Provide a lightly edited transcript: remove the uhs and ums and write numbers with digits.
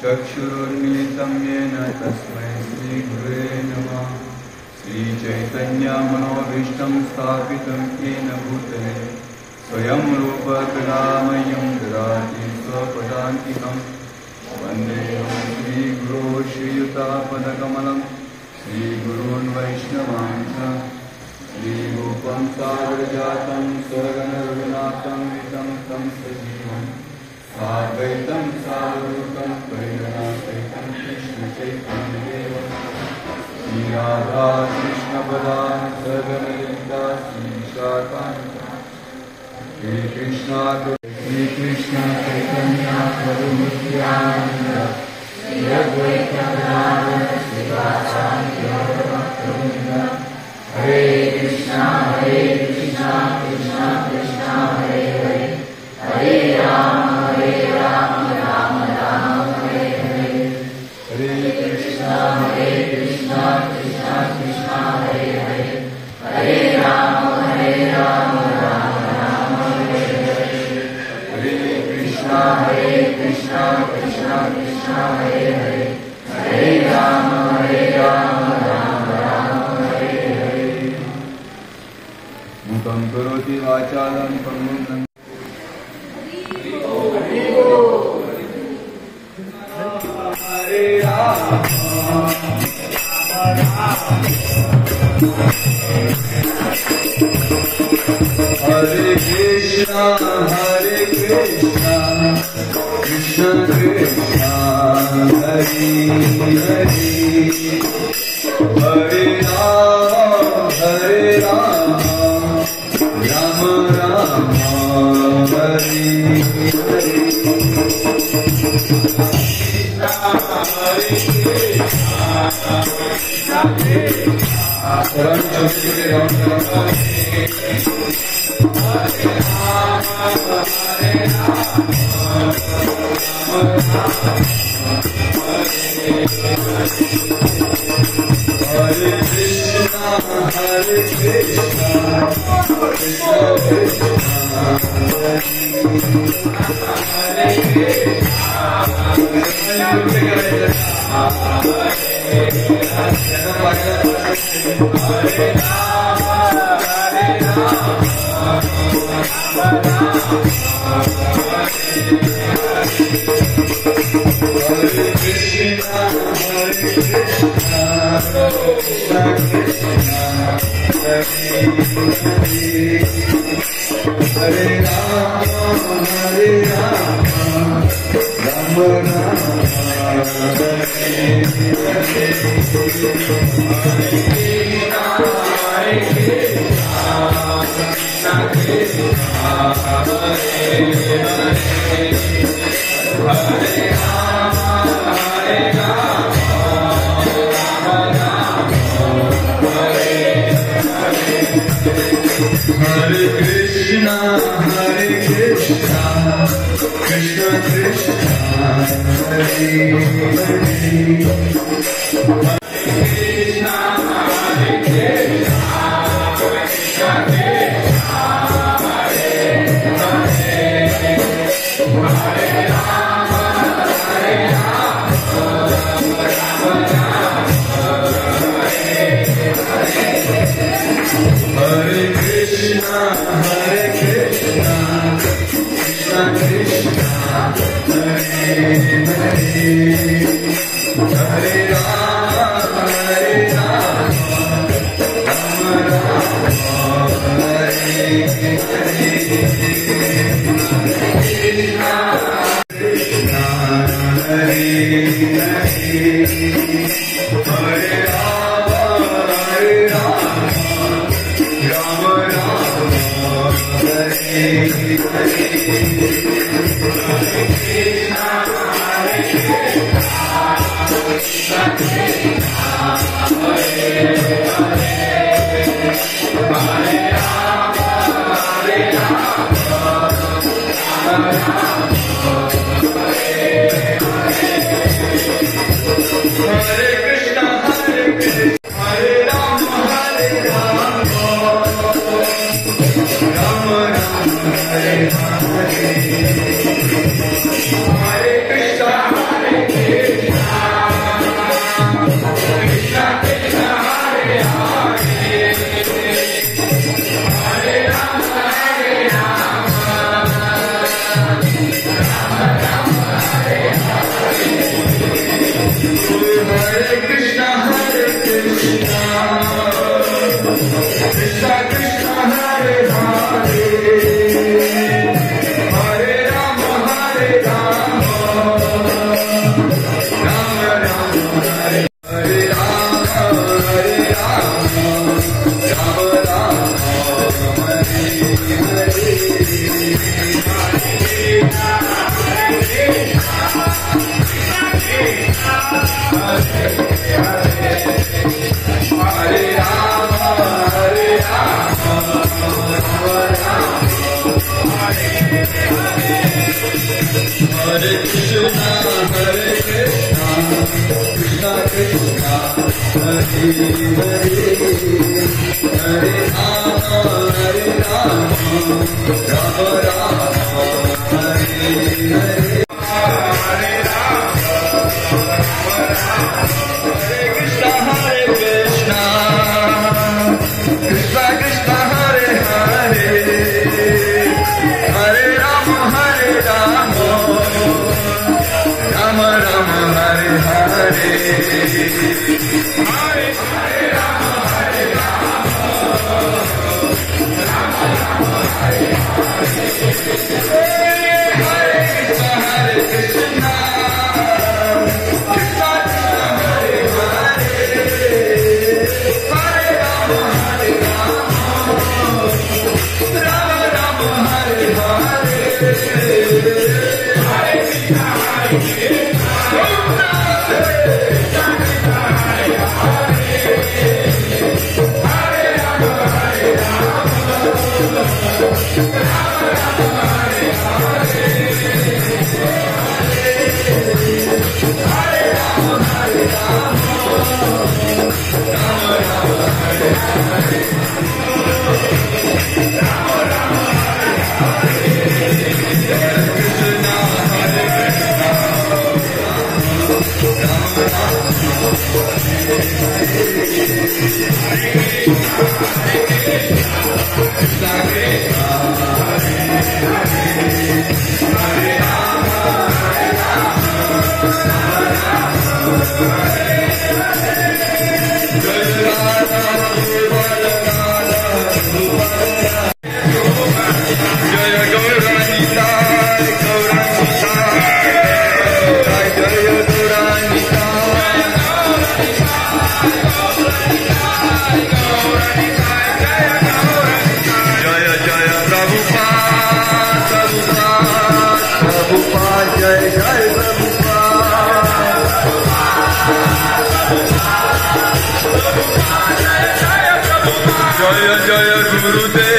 चक्षुरुन्मिलितं येन तस्मै श्रीगुरुवे नमः। श्रीचैतन्यमनोभीष्टं स्थापितं येन भूतले स्वयं रूप कलामयं ददाति स्वपदान्तिकं। वन्देऽहं श्रीगुरो श्रीयुतापदकमलं श्रीगुरून् वैष्णवांश्च। श्रीरूपं सागरजातं स्वगणरघुनाथं वितं तं सजीवम् साद्वैतं सावधूतं परिजनासहितं कृष्णचैतन्यदेवं। श्रीराधा कृष्णपदान् सगणललिता श्रीशाखान्वितान्। श्रीकृष्ण चैतन्य प्रभु नित्यानन्द श्री अद्वैत गदाधर श्रीवासादि गौरभक्तवृन्द। हरे कृष्णा कृष्णा कृष्णा हरे हरे हरे राम राम राम हरे हरे। हरे कृष्णा कृष्णा कृष्णा हरे हरे हरे राम राम राम हरे हरे। हरे कृष्णा कृष्णा कृष्णा हरे हरे हरे राम राम हरे हरे। मुखं करोति वाचालं पंगुं हरे कृष्णा कृष्ण कृष्णा हरे हरे हरे राम राम राम हरे हरे। हरे जय जय गुरुदेव